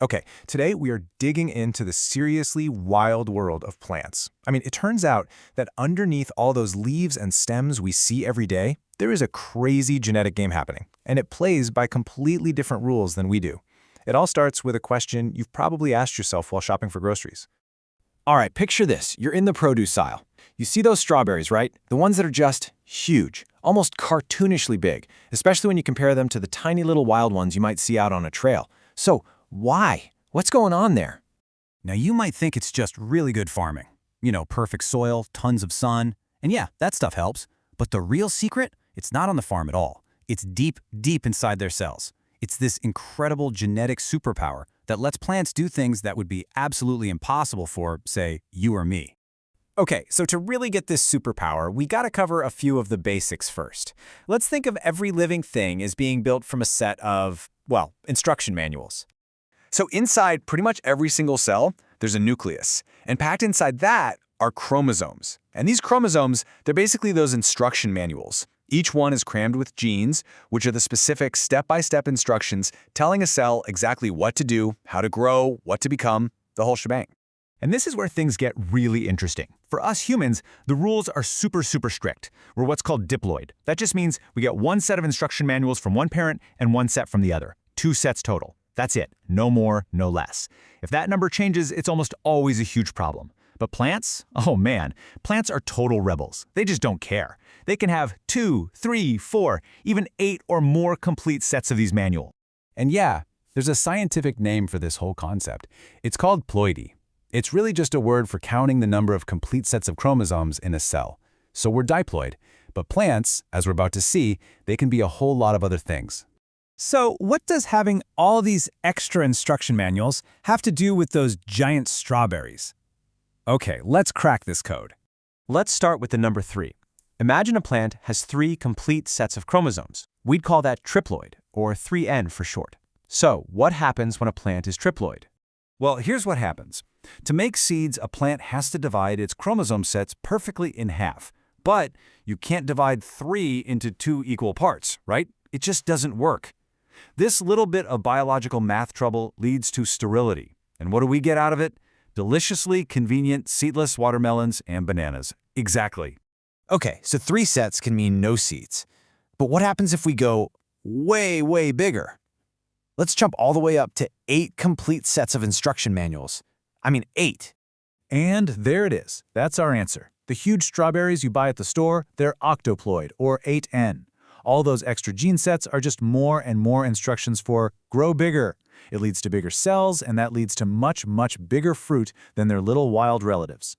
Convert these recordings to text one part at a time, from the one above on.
Okay, today we are digging into the seriously wild world of plants. It turns out that underneath all those leaves and stems we see every day, there is a crazy genetic game happening, and it plays by completely different rules than we do. It all starts with a question you've probably asked yourself while shopping for groceries. All right, picture this. You're in the produce aisle. You see those strawberries, right? The ones that are just huge, almost cartoonishly big, especially when you compare them to the tiny little wild ones you might see out on a trail. So, why? What's going on there? Now you might think it's just really good farming. Perfect soil, tons of sun, and yeah, that stuff helps. But the real secret, it's not on the farm at all. It's deep, deep inside their cells. It's this incredible genetic superpower that lets plants do things that would be absolutely impossible for, say, you or me. Okay, so to really get this superpower, we gotta cover a few of the basics first. Let's think of every living thing as being built from a set of, well, instruction manuals. So inside pretty much every single cell, there's a nucleus. And packed inside that are chromosomes. And these chromosomes, they're basically those instruction manuals. Each one is crammed with genes, which are the specific step-by-step instructions telling a cell exactly what to do, how to grow, what to become, the whole shebang. And this is where things get really interesting. For us humans, the rules are super strict. We're what's called diploid. That just means we get one set of instruction manuals from one parent and one set from the other. 2 sets total. That's it. No more, no less. If that number changes, it's almost always a huge problem. But plants? Oh man, plants are total rebels. They just don't care. They can have 2, 3, 4, even 8 or more complete sets of these manuals. And yeah, there's a scientific name for this whole concept. It's called ploidy. It's really just a word for counting the number of complete sets of chromosomes in a cell. So we're diploid. But plants, as we're about to see, they can be a whole lot of other things. So what does having all these extra instruction manuals have to do with those giant strawberries? Okay, let's crack this code. Let's start with the number 3. Imagine a plant has 3 complete sets of chromosomes. We'd call that triploid, or 3N for short. So, what happens when a plant is triploid? Well, here's what happens. To make seeds, a plant has to divide its chromosome sets perfectly in half. But you can't divide 3 into 2 equal parts, right? It just doesn't work. This little bit of biological math trouble leads to sterility. And what do we get out of it? Deliciously convenient seedless watermelons and bananas. Exactly. Okay, so 3 sets can mean no seeds. But what happens if we go way bigger? Let's jump all the way up to 8 complete sets of instruction manuals. 8. And there it is. That's our answer. The huge strawberries you buy at the store, they're octoploid, or 8N. All those extra gene sets are just more and more instructions for grow bigger. It leads to bigger cells, and that leads to much bigger fruit than their little wild relatives.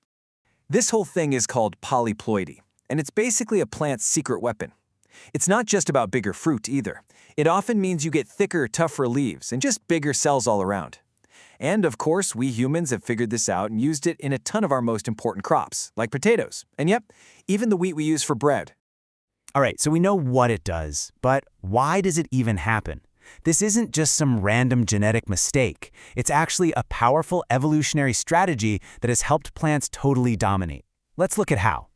This whole thing is called polyploidy, and it's basically a plant's secret weapon. It's not just about bigger fruit either. It often means you get thicker, tougher leaves and just bigger cells all around. And of course, we humans have figured this out and used it in a ton of our most important crops, like potatoes, and yep, even the wheat we use for bread. All right, so we know what it does, but why does it even happen? This isn't just some random genetic mistake. It's actually a powerful evolutionary strategy that has helped plants totally dominate. Let's look at how.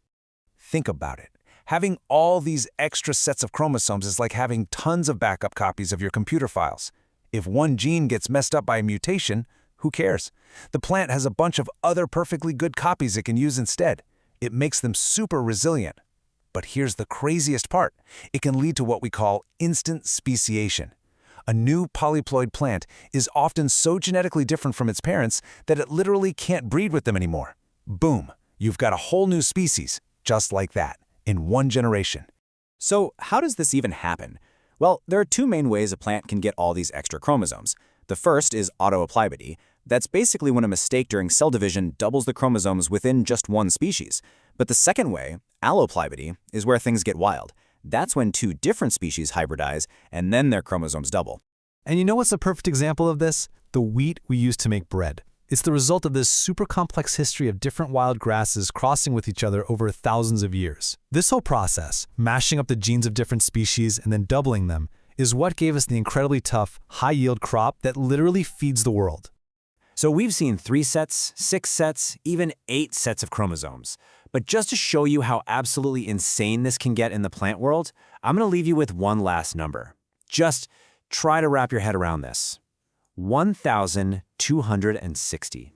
Think about it. Having all these extra sets of chromosomes is like having tons of backup copies of your computer files. If one gene gets messed up by a mutation, who cares? The plant has a bunch of other perfectly good copies it can use instead. It makes them super resilient. But here's the craziest part. It can lead to what we call instant speciation. A new polyploid plant is often so genetically different from its parents that it literally can't breed with them anymore. Boom, you've got a whole new species, just like that, in one generation. So how does this even happen? Well, there are 2 main ways a plant can get all these extra chromosomes. The first is autoploidy. That's basically when a mistake during cell division doubles the chromosomes within just one species. But the second way, alloploidy, is where things get wild. That's when 2 different species hybridize, and then their chromosomes double. And you know what's a perfect example of this? The wheat we use to make bread. It's the result of this super complex history of different wild grasses crossing with each other over thousands of years. This whole process, mashing up the genes of different species and then doubling them, is what gave us the incredibly tough, high-yield crop that literally feeds the world. So we've seen 3 sets, 6 sets, even 8 sets of chromosomes. But just to show you how absolutely insane this can get in the plant world, I'm going to leave you with one last number. Just try to wrap your head around this. 1,260.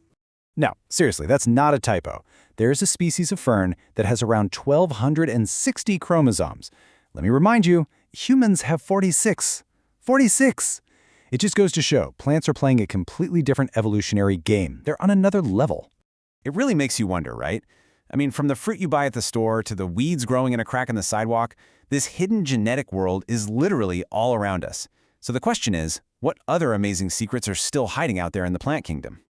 No, seriously, that's not a typo. There's a species of fern that has around 1,260 chromosomes. Let me remind you, humans have 46. 46! It just goes to show, plants are playing a completely different evolutionary game. They're on another level. It really makes you wonder, right? I mean, from the fruit you buy at the store to the weeds growing in a crack in the sidewalk, this hidden genetic world is literally all around us. So the question is, what other amazing secrets are still hiding out there in the plant kingdom?